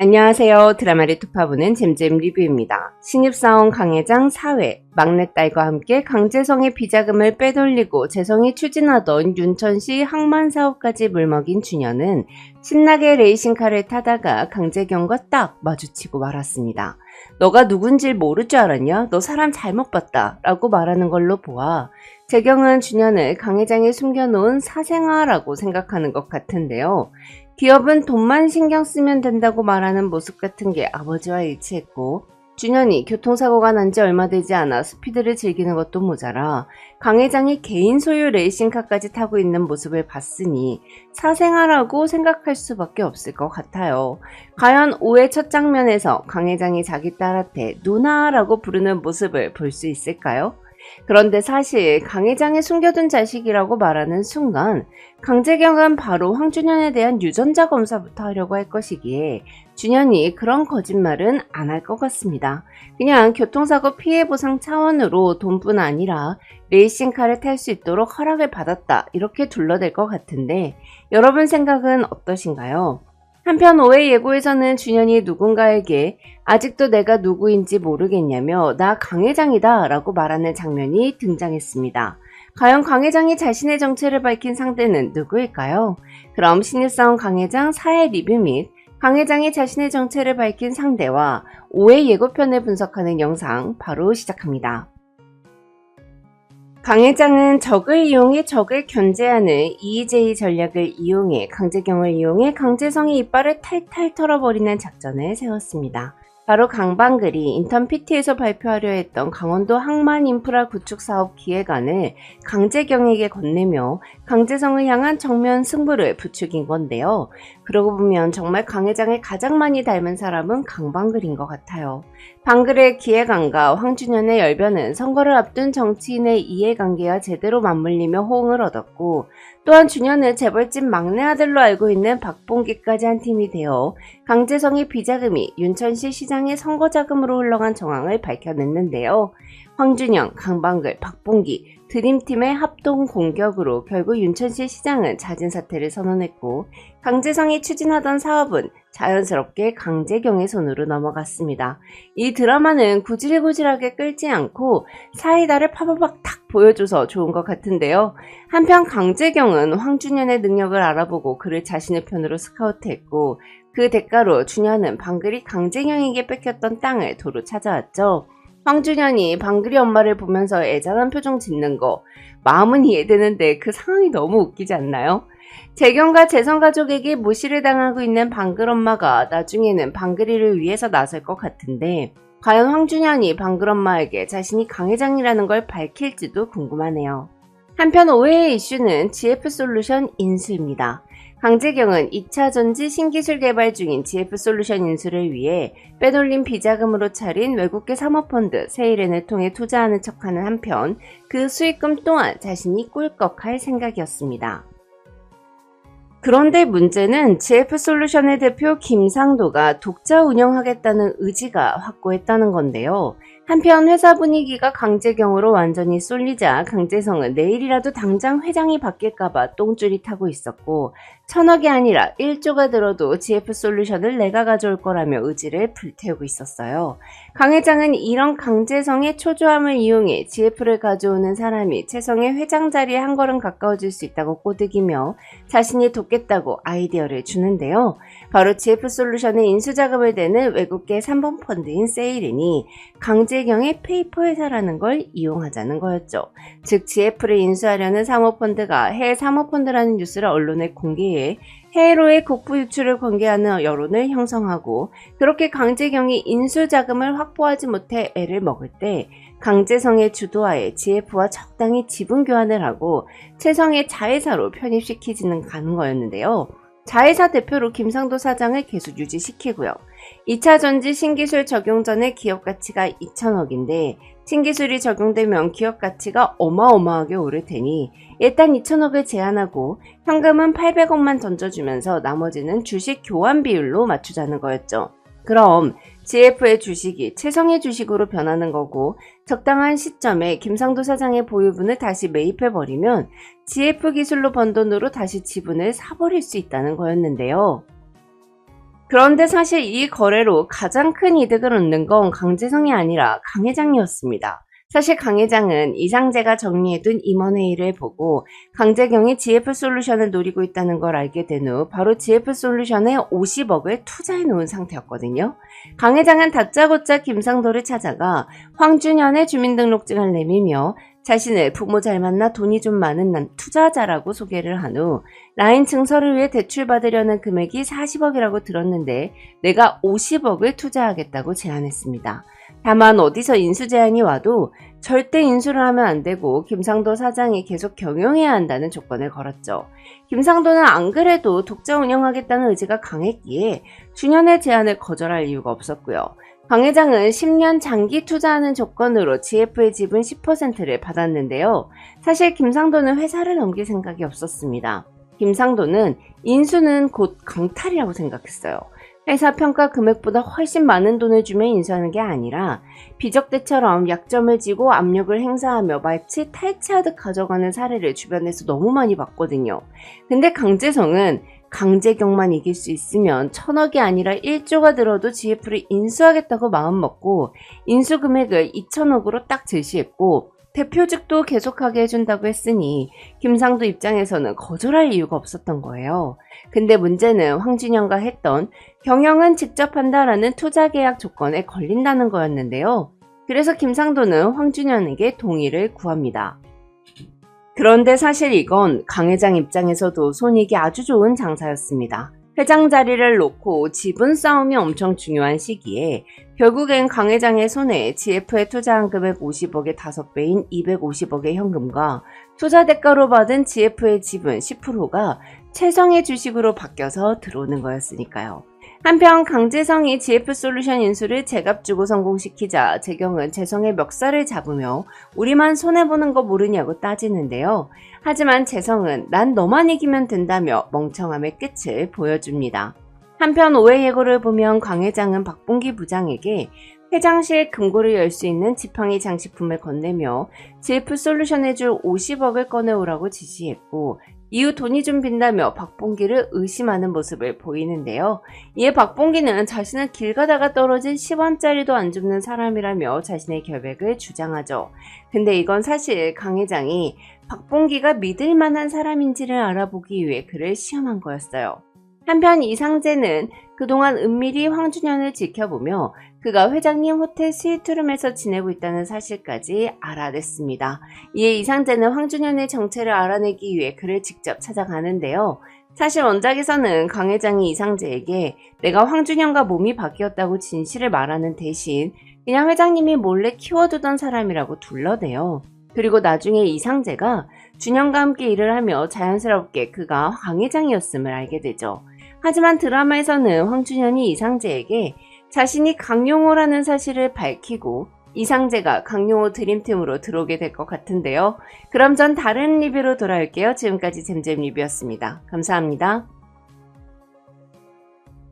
안녕하세요. 드라마를 투파보는 잼잼 리뷰입니다. 신입사원 강회장 사회, 막내딸과 함께 강재성의 비자금을 빼돌리고 재성이 추진하던 윤천시 항만사업까지 물먹인 준현은 신나게 레이싱카를 타다가 강재경과 딱 마주치고 말았습니다. 너가 누군지 모를 줄 알았냐? 너 사람 잘못 봤다 라고 말하는 걸로 보아 재경은 준현을 강회장이 숨겨놓은 사생아라고 생각하는 것 같은데요. 기업은 돈만 신경 쓰면 된다고 말하는 모습 같은 게 아버지와 일치했고, 준현이 교통사고가 난 지 얼마 되지 않아 스피드를 즐기는 것도 모자라 강 회장이 개인 소유 레이싱카까지 타고 있는 모습을 봤으니 사생아라고 생각할 수밖에 없을 것 같아요. 과연 5회 첫 장면에서 강 회장이 자기 딸한테 누나라고 부르는 모습을 볼 수 있을까요? 그런데 사실 강 회장이 숨겨둔 자식이라고 말하는 순간 강재경은 바로 황준현에 대한 유전자 검사부터 하려고 할 것이기에 준현이 그런 거짓말은 안 할 것 같습니다. 그냥 교통사고 피해보상 차원으로 돈뿐 아니라 레이싱카를 탈 수 있도록 허락을 받았다 이렇게 둘러댈 것 같은데 여러분 생각은 어떠신가요? 한편 5회 예고에서는 준현이 누군가에게 아직도 내가 누구인지 모르겠냐며 나 강 회장이다 라고 말하는 장면이 등장했습니다. 과연 강 회장이 자신의 정체를 밝힌 상대는 누구일까요? 그럼 신입사원 강 회장 4회 리뷰 및 강 회장이 자신의 정체를 밝힌 상대와 5회 예고편을 분석하는 영상 바로 시작합니다. 강 회장은 적을 이용해 적을 견제하는 EJ 전략을 이용해 강재경을 이용해 강재성의 이빨을 탈탈 털어버리는 작전을 세웠습니다. 바로 강방글이 인턴 PT에서 발표하려 했던 강원도 항만인프라 구축사업 기획안을 강재경에게 건네며 강재성을 향한 정면 승부를 부추긴 건데요. 그러고 보면 정말 강 회장을 가장 많이 닮은 사람은 강방글인 것 같아요. 방글의 기획안과 황준현의 열변은 선거를 앞둔 정치인의 이해관계와 제대로 맞물리며 호응을 얻었고 또한 준현을 재벌집 막내 아들로 알고 있는 박봉기까지 한 팀이 되어 강재성의 비자금이 윤천시 시장의 선거자금으로 흘러간 정황을 밝혀냈는데요. 황준현, 강방글, 박봉기 드림팀의 합동 공격으로 결국 윤천시 시장은 잦은 사퇴를 선언했고 강재성이 추진하던 사업은 자연스럽게 강재경의 손으로 넘어갔습니다. 이 드라마는 구질구질하게 끌지 않고 사이다를 파바박 탁 보여줘서 좋은 것 같은데요. 한편 강재경은 황준현의 능력을 알아보고 그를 자신의 편으로 스카우트했고 그 대가로 준현은 방글이 강재경에게 뺏겼던 땅을 도로 찾아왔죠. 황준현이 방글이 엄마를 보면서 애잔한 표정 짓는 거 마음은 이해되는데 그 상황이 너무 웃기지 않나요? 재경과 재성 가족에게 무시를 당하고 있는 방글 엄마가 나중에는 방글이를 위해서 나설 것 같은데 과연 황준현이 방글 엄마에게 자신이 강 회장이라는 걸 밝힐지도 궁금하네요. 한편 5회의 이슈는 GF솔루션 인수입니다. 강재경은 2차 전지 신기술 개발 중인 GF솔루션 인수를 위해 빼돌린 비자금으로 차린 외국계 사모펀드 세일엔을 통해 투자하는 척하는 한편 그 수익금 또한 자신이 꿀꺽할 생각이었습니다. 그런데 문제는 GF솔루션의 대표 김상도가 독자 운영하겠다는 의지가 확고했다는 건데요. 한편 회사 분위기가 강재경으로 완전히 쏠리자 강재성은 내일이라도 당장 회장이 바뀔까봐 똥줄이 타고 있었고 1000억이 아니라 1조가 들어도 GF솔루션을 내가 가져올 거라며 의지를 불태우고 있었어요. 강 회장은 이런 강재성의 초조함을 이용해 GF를 가져오는 사람이 재성의 회장 자리에 한 걸음 가까워질 수 있다고 꼬드기며 자신이 돕겠다고 아이디어를 주는데요. 바로 GF솔루션의 인수자금을 대는 외국계 3번 펀드인 세일인이 강재경의 페이퍼 회사라는 걸 이용하자는 거였죠. 즉 GF를 인수하려는 사모펀드가 해외 사모펀드라는 뉴스를 언론에 공개해 해외로의 국부 유출을 관계하는 여론을 형성하고 그렇게 강재경이 인수자금을 확보하지 못해 애를 먹을 때 강재성의 주도하에 GF와 적당히 지분 교환을 하고 재성의 자회사로 편입시키지는 가는 거였는데요. 자회사 대표로 김상도 사장을 계속 유지시키고요. 2차 전지 신기술 적용 전에 기업 가치가 2천억인데 신기술이 적용되면 기업 가치가 어마어마하게 오를 테니 일단 2천억을 제한하고 현금은 800억만 던져주면서 나머지는 주식 교환 비율로 맞추자는 거였죠. 그럼 GF의 주식이 채성의 주식으로 변하는 거고 적당한 시점에 김상도 사장의 보유분을 다시 매입해버리면 GF 기술로 번 돈으로 다시 지분을 사버릴 수 있다는 거였는데요. 그런데 사실 이 거래로 가장 큰 이득을 얻는 건 강재성이 아니라 강 회장이었습니다. 사실 강 회장은 이상재가 정리해둔 임원회의를 보고 강재경이 GF솔루션을 노리고 있다는 걸 알게 된 후 바로 GF솔루션에 50억을 투자해 놓은 상태였거든요. 강 회장은 다짜고짜 김상도를 찾아가 황준현의 주민등록증을 내밀며 자신을 부모 잘 만나 돈이 좀 많은 난 투자자라고 소개를 한 후 라인 증설을 위해 대출받으려는 금액이 40억이라고 들었는데 내가 50억을 투자하겠다고 제안했습니다. 다만 어디서 인수 제안이 와도 절대 인수를 하면 안 되고 김상도 사장이 계속 경영해야 한다는 조건을 걸었죠. 김상도는 안 그래도 독자 운영하겠다는 의지가 강했기에 준현의 제안을 거절할 이유가 없었고요. 강 회장은 10년 장기 투자하는 조건으로 GF의 지분 10%를 받았는데요. 사실 김상도는 회사를 넘길 생각이 없었습니다. 김상도는 인수는 곧 강탈이라고 생각했어요. 회사 평가 금액보다 훨씬 많은 돈을 주면 인수하는 게 아니라 비적대처럼 약점을 지고 압력을 행사하며 마치 탈취하듯 가져가는 사례를 주변에서 너무 많이 봤거든요. 근데 강재성은 강재경만 이길 수 있으면 1000억이 아니라 1조가 들어도 GF를 인수하겠다고 마음먹고 인수 금액을 2000억으로 딱 제시했고 대표직도 계속하게 해준다고 했으니 김상도 입장에서는 거절할 이유가 없었던 거예요. 근데 문제는 황준현과 했던 경영은 직접 한다라는 투자계약 조건에 걸린다는 거였는데요. 그래서 김상도는 황준현에게 동의를 구합니다. 그런데 사실 이건 강 회장 입장에서도 손익이 아주 좋은 장사였습니다. 회장 자리를 놓고 지분 싸움이 엄청 중요한 시기에 결국엔 강 회장의 손에 GF에 투자한 금액 50억의 5배인 250억의 현금과 투자 대가로 받은 GF의 지분 10%가 채성의 주식으로 바뀌어서 들어오는 거였으니까요. 한편 강재성이 GF솔루션 인수를 제값 주고 성공시키자 재경은 재성의 멱살을 잡으며 우리만 손해보는 거 모르냐고 따지는데요. 하지만 재성은 난 너만 이기면 된다며 멍청함의 끝을 보여줍니다. 한편 오해 예고를 보면 강 회장은 박봉기 부장에게 회장실 금고를 열 수 있는 지팡이 장식품을 건네며 GF솔루션에 줄 50억을 꺼내오라고 지시했고 이후 돈이 좀 빈다며 박봉기를 의심하는 모습을 보이는데요. 이에 박봉기는 자신은 길 가다가 떨어진 10원짜리도 안 줍는 사람이라며 자신의 결백을 주장하죠. 근데 이건 사실 강 회장이 박봉기가 믿을 만한 사람인지를 알아보기 위해 그를 시험한 거였어요. 한편 이상재는 그동안 은밀히 황준현을 지켜보며 그가 회장님 호텔 스위트룸에서 지내고 있다는 사실까지 알아냈습니다. 이에 이상재는 황준현의 정체를 알아내기 위해 그를 직접 찾아가는데요. 사실 원작에서는 강 회장이 이상재에게 내가 황준현과 몸이 바뀌었다고 진실을 말하는 대신 그냥 회장님이 몰래 키워두던 사람이라고 둘러대요. 그리고 나중에 이상재가 준현과 함께 일을 하며 자연스럽게 그가 강 회장이었음을 알게 되죠. 하지만 드라마에서는 황준현이 이상재에게 자신이 강용호라는 사실을 밝히고 이상재가 강용호 드림팀으로 들어오게 될 것 같은데요. 그럼 전 다른 리뷰로 돌아올게요. 지금까지 잼잼 리뷰였습니다. 감사합니다.